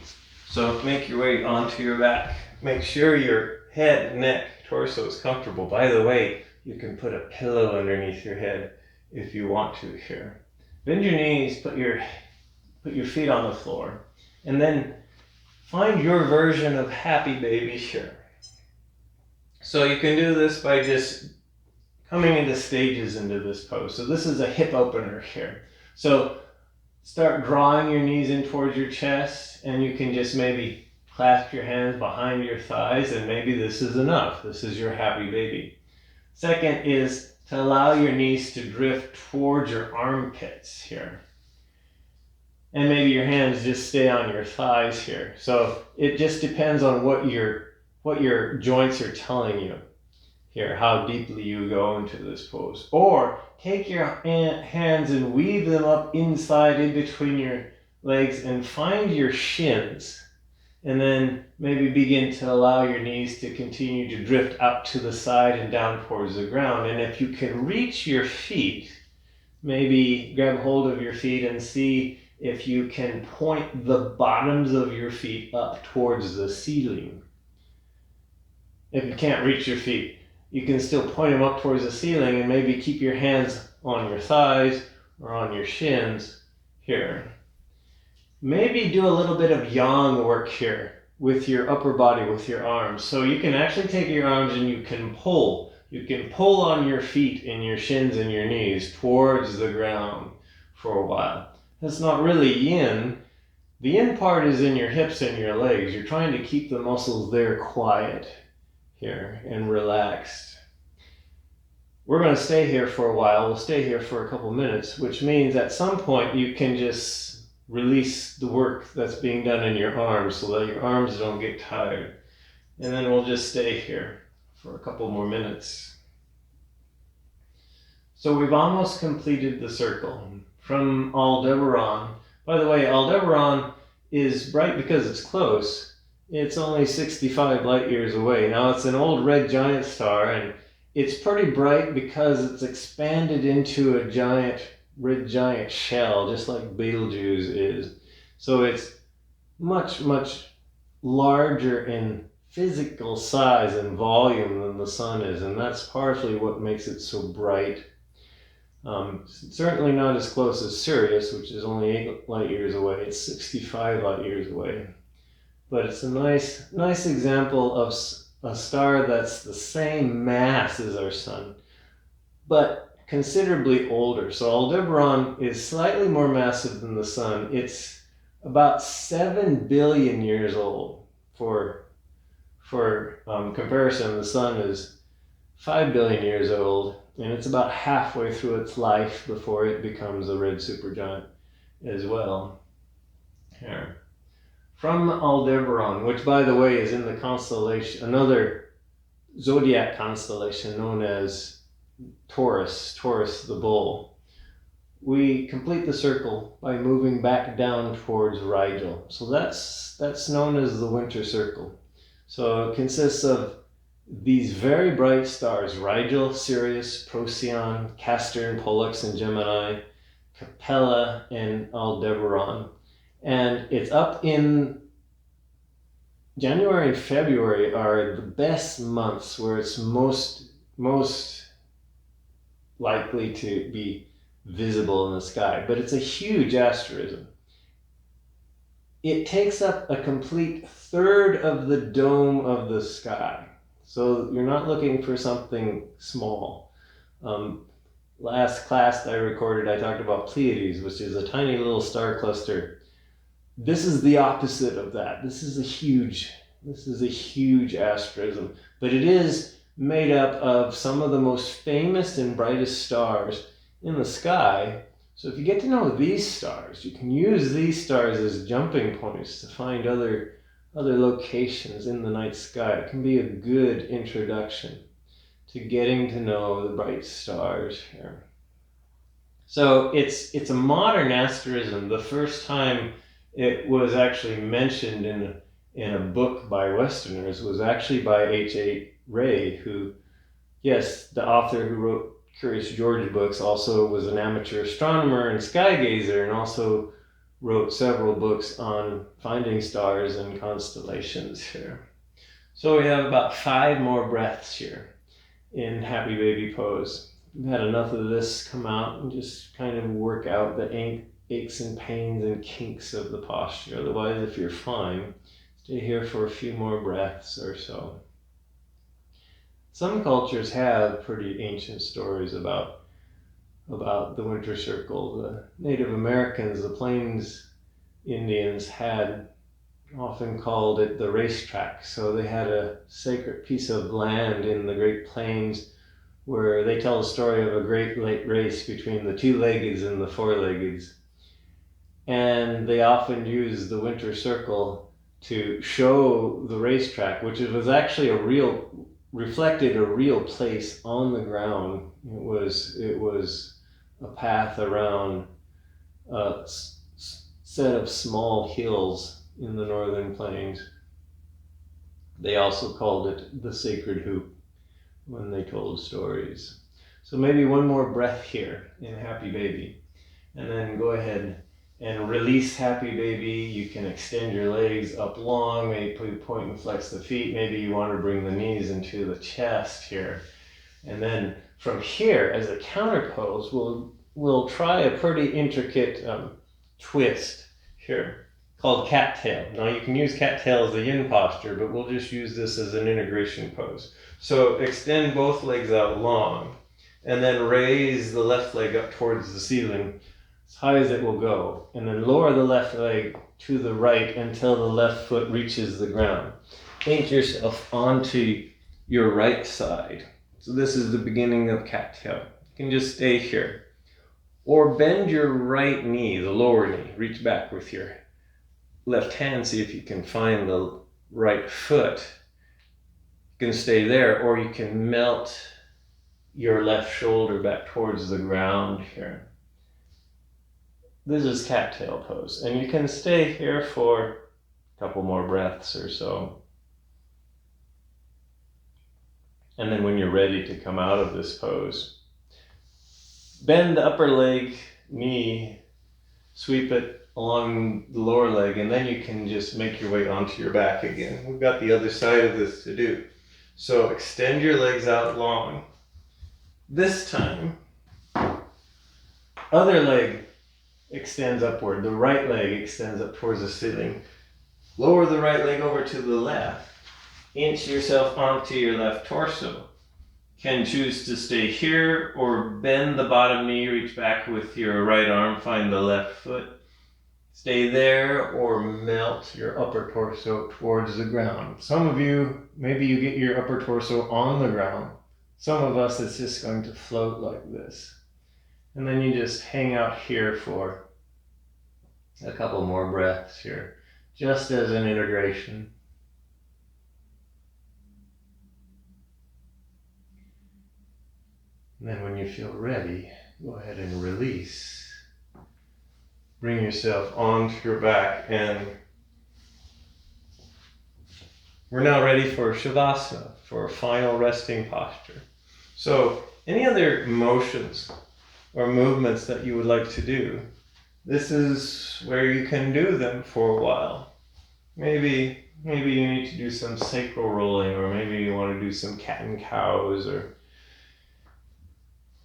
So make your way onto your back. Make sure your head, neck, torso is comfortable. By the way, you can put a pillow underneath your head if you want to here. Bend your knees, put your feet on the floor, and then find your version of happy baby here. So you can do this by just coming into stages into this pose. So this is a hip opener here. So start drawing your knees in towards your chest, and you can just maybe clasp your hands behind your thighs, and maybe this is enough. This is your happy baby. Second is to allow your knees to drift towards your armpits here. And maybe your hands just stay on your thighs here. So it just depends on what your joints are telling you here, how deeply you go into this pose. Or take your hands and weave them up inside in between your legs and find your shins. And then maybe begin to allow your knees to continue to drift up to the side and down towards the ground. And if you can reach your feet, maybe grab hold of your feet and see if you can point the bottoms of your feet up towards the ceiling. If you can't reach your feet, you can still point them up towards the ceiling and maybe keep your hands on your thighs or on your shins here. Maybe do a little bit of yang work here with your upper body, with your arms. So you can actually take your arms and you can pull. You can pull on your feet and your shins and your knees towards the ground for a while. That's not really yin. The yin part is in your hips and your legs. You're trying to keep the muscles there quiet here and relaxed. We're going to stay here for a while. We'll stay here for a couple minutes, which means at some point you can just release the work that's being done in your arms so that your arms don't get tired. And then we'll just stay here for a couple more minutes. So we've almost completed the circle from Aldebaran. By the way, Aldebaran is bright because it's close. It's only 65 light years away. Now it's an old red giant star, and it's pretty bright because it's expanded into a red giant shell, just like Betelgeuse is. So it's much, much larger in physical size and volume than the sun is, and that's partially what makes it so bright. Certainly not as close as Sirius, which is only 8 light years away. It's 65 light years away.
but it's a nice example of a star that's the same mass as our sun, but considerably older. So Aldebaran is slightly more massive than the sun. It's about 7 billion years old. For comparison, the sun is 5 billion years old, and it's about halfway through its life before it becomes a red supergiant as well. Here. From Aldebaran, which by the way is in the constellation, another zodiac constellation known as Taurus the bull, we complete the circle by moving back down towards Rigel. So that's known as the winter circle. So it consists of these very bright stars: Rigel, Sirius, Procyon, Castor and Pollux and Gemini, Capella and Aldebaran. And it's up in January and February are the best months where it's most likely to be visible in the sky. But it's a huge asterism. It takes up a complete third of the dome of the sky. So you're not looking for something small. Last class I recorded, I talked about Pleiades, which is a tiny little star cluster. This is the opposite of that. This is a huge asterism, but it is made up of some of the most famous and brightest stars in the sky. So if you get to know these stars, you can use these stars as jumping points to find other locations in the night sky. It can be a good introduction to getting to know the bright stars here. So it's a modern asterism. The first time it was actually mentioned in a book by Westerners was actually by H.A. Ray, who, yes, the author who wrote Curious George books, also was an amateur astronomer and sky gazer, and also wrote several books on finding stars and constellations here. So we have about 5 more breaths here in Happy Baby Pose. We've had enough of this come out and just kind of work out the aches and pains and kinks of the posture. Otherwise, if you're fine, stay here for a few more breaths or so. Some cultures have pretty ancient stories about the winter circle. The Native Americans, the Plains Indians, had often called it the racetrack. So they had a sacred piece of land in the Great Plains where they tell the story of a great race between the 2-leggeds and the 4-leggeds. And they often use the winter circle to show the racetrack, which was actually reflected a real place on the ground. It was a path around a set of small hills in the northern plains. They also called it the sacred hoop when they told stories. So maybe one more breath here in Happy Baby, and then go ahead and release Happy Baby. You can extend your legs up long, maybe point and flex the feet. Maybe you want to bring the knees into the chest here. And then from here, as a counter pose, we'll try a pretty intricate twist here called cattail. Now you can use cattail as a yin posture, but we'll just use this as an integration pose. So extend both legs out long, and then raise the left leg up towards the ceiling as high as it will go, and then lower the left leg to the right until the left foot reaches the ground. Paint yourself onto your right side. So this is the beginning of cattail. You can just stay here. Or bend your right knee, the lower knee. Reach back with your left hand, see if you can find the right foot. You can stay there, or you can melt your left shoulder back towards the ground here. This is cattail pose, and you can stay here for a couple more breaths or so. And then when you're ready to come out of this pose, bend the upper leg, knee, sweep it along the lower leg, and then you can just make your way onto your back again. We've got the other side of this to do. So extend your legs out long. This time, other leg extends upward. The right leg extends up towards the ceiling.
Lower the right leg over to the left. Inch yourself onto your left torso. Can choose to stay here or bend the bottom knee, reach back with your right arm, find the left foot. Stay there or melt your upper torso towards the ground. Some of you, maybe you get your upper torso on the ground. Some of us, it's just going to float like this. And then you just hang out here for a couple more breaths here, just as an integration. And then when you feel ready, go ahead and release. Bring yourself onto your back, and we're now ready for Shavasana, for a final resting posture. So, any other motions or movements that you would like to do, this is where you can do them for a while. Maybe you need to do some sacral rolling, or maybe you want to do some cat and cows,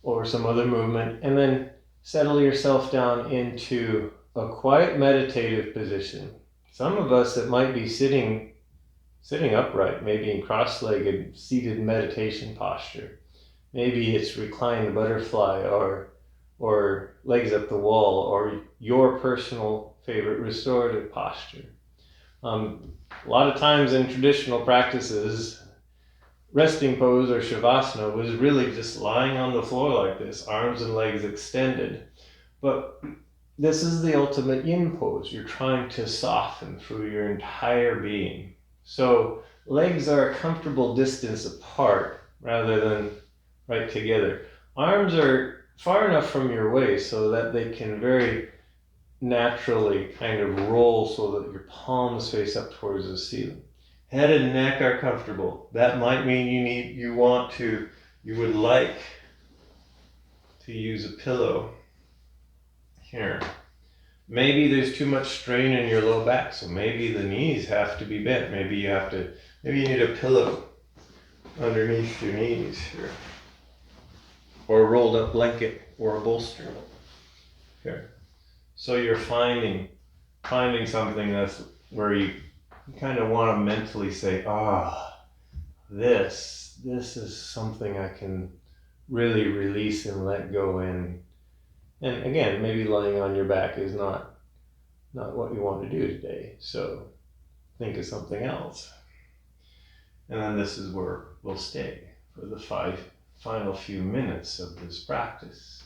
or some other movement, and then settle yourself down into a quiet meditative position. Some of us, it might be sitting upright, maybe in cross-legged seated meditation posture. Maybe it's reclined butterfly or legs up the wall, or your personal favorite restorative posture. A lot of times in traditional practices, resting pose or Shavasana was really just lying on the floor like this, arms and legs extended. But this is the ultimate yin pose. You're trying to soften through your entire being. So legs are a comfortable distance apart rather than right together. Arms are far enough from your waist so that they can very naturally kind of roll so that your palms face up towards the ceiling. Head and neck are comfortable. That might mean you would like to use a pillow here. Maybe there's too much strain in your low back, so maybe the knees have to be bent. Maybe you need a pillow underneath your knees here, or a rolled up blanket or a bolster here. So you're finding something that's where you kind of want to mentally say, this is something I can really release and let go in. And again, maybe lying on your back is not what you want to do today. So think of something else. And then this is where we'll stay for the final few minutes of this practice.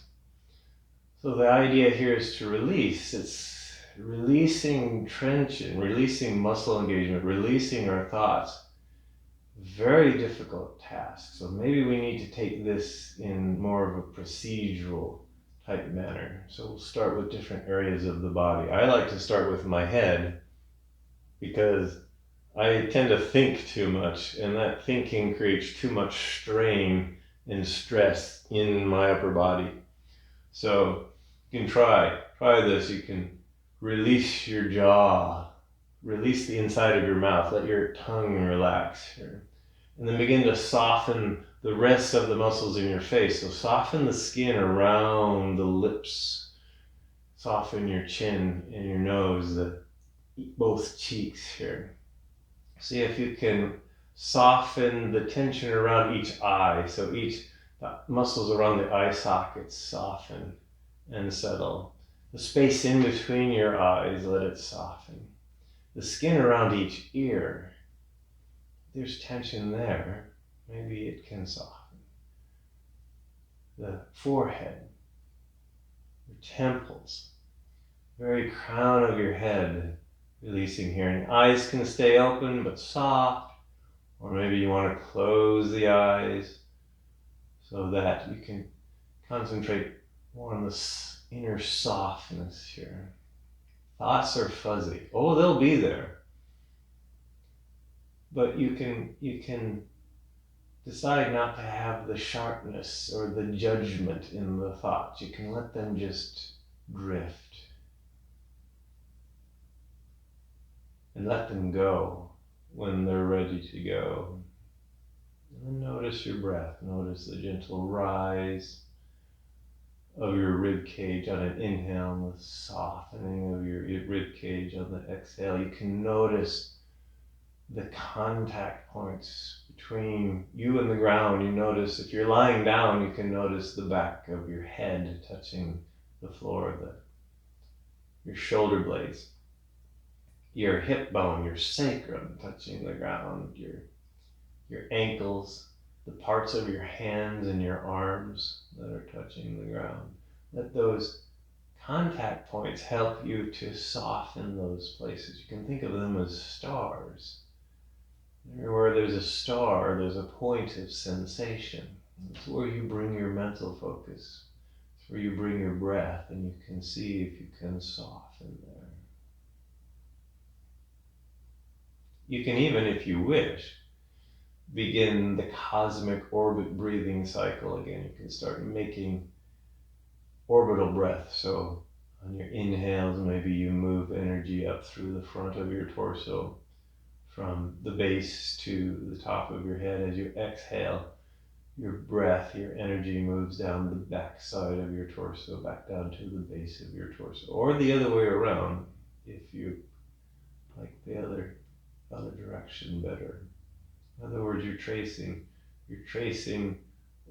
So the idea here is to release. It's releasing tension, releasing muscle engagement, releasing our thoughts. Very difficult task. So maybe we need to take this in more of a procedural type manner. So we'll start with different areas of the body. I like to start with my head because I tend to think too much, and that thinking creates too much strain and stress in my upper body. So you can try this. You can release your jaw, release the inside of your mouth, let your tongue relax here. And then begin to soften the rest of the muscles in your face. So soften the skin around the lips, soften your chin and your nose, both cheeks here. See if you can soften the tension around each eye. So the muscles around the eye sockets soften and settle. The space in between your eyes, let it soften. The skin around each ear, there's tension there. Maybe it can soften. The forehead, your temples, very crown of your head, releasing here. And eyes can stay open but soft, or maybe you want to close the eyes so that you can concentrate more on this inner softness here. Thoughts are fuzzy. Oh, they'll be there. But you can decide not to have the sharpness or the judgment in the thoughts. You can let them just drift. And let them go when they're ready to go. And notice your breath. Notice the gentle rise
of your rib cage on an inhale and the softening of your rib cage on the exhale. You can notice the contact points between you and the ground. You notice if you're lying down, you can notice the back of your head touching the floor, your shoulder blades, your hip bone, your sacrum touching the ground, your ankles, the parts of your hands and your arms that are touching the ground. Let those contact points help you to soften those places. You can think of them as stars. Everywhere there's a star, there's a point of sensation. It's where you bring your mental focus. It's where you bring your breath, and you can see if you can soften there. You can even, if you wish, begin the cosmic orbit breathing cycle again. You can start making orbital breath. So on your inhales, maybe you move energy up through the front of your torso, from the base to the top of your head. As you exhale, your breath, your energy moves down the back side of your torso, back down to the base of your torso. Or the other way around, if you like the other direction better. In other words, you're tracing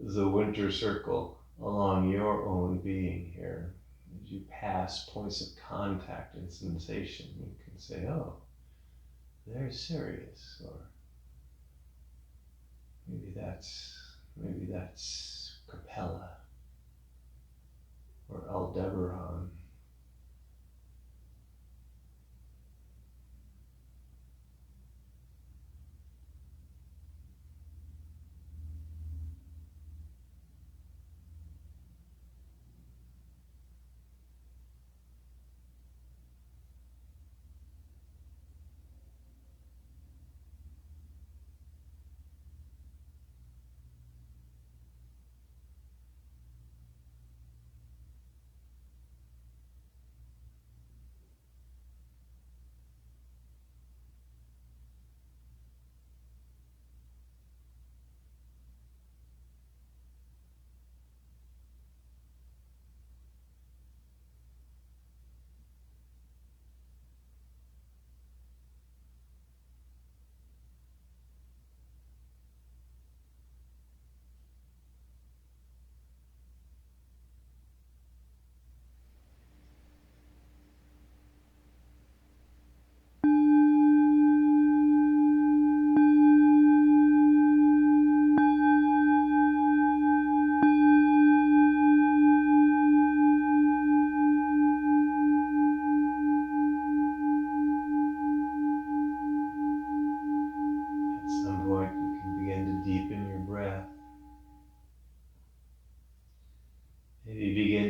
the winter circle along your own being here. As you pass points of contact and sensation, you can say, oh, there's Sirius, or maybe that's Capella, or Aldebaran.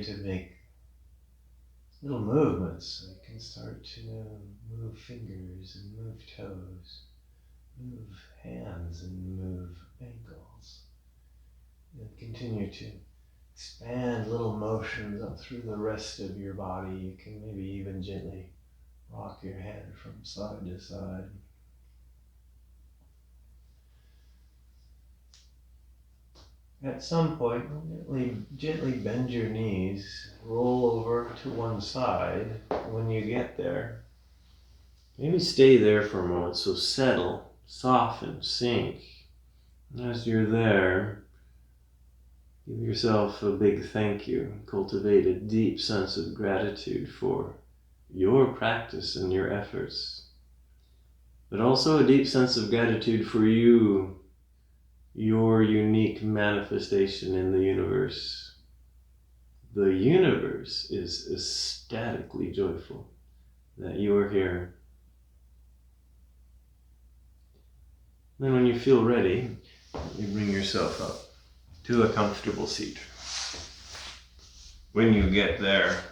To make little movements. So you can start to move fingers and move toes, move hands and move ankles. And continue to expand little motions up through the rest of your body. You can maybe even gently rock your head from side to side. At some point, gently bend your knees, roll over to one side. When you get there, maybe stay there for a moment. So settle, soften, sink. And as you're there, give yourself a big thank you. Cultivate a deep sense of gratitude for your practice and your efforts, but also a deep sense of gratitude for you, your unique manifestation in the universe. The universe is ecstatically joyful that you are here. Then when you feel ready, you bring yourself up to a comfortable seat. When you get there,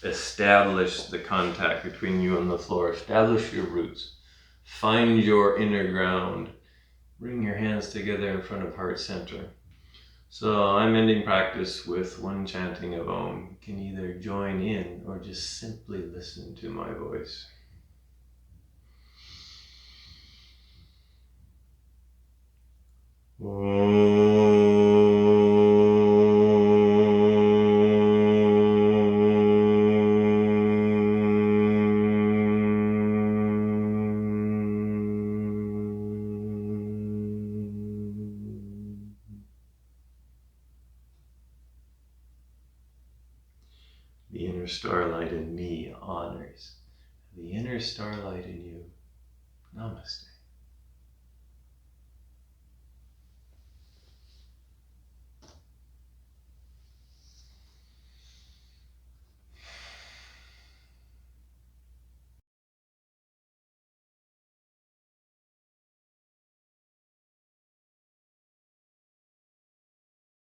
establish the contact between you and the floor. Establish your roots. Find your inner ground. Bring your hands together in front of heart center. So I'm ending practice with one chanting of Om. You can either join in or just simply listen to my voice. Om.
inner starlight in me honors the inner starlight in you. Namaste.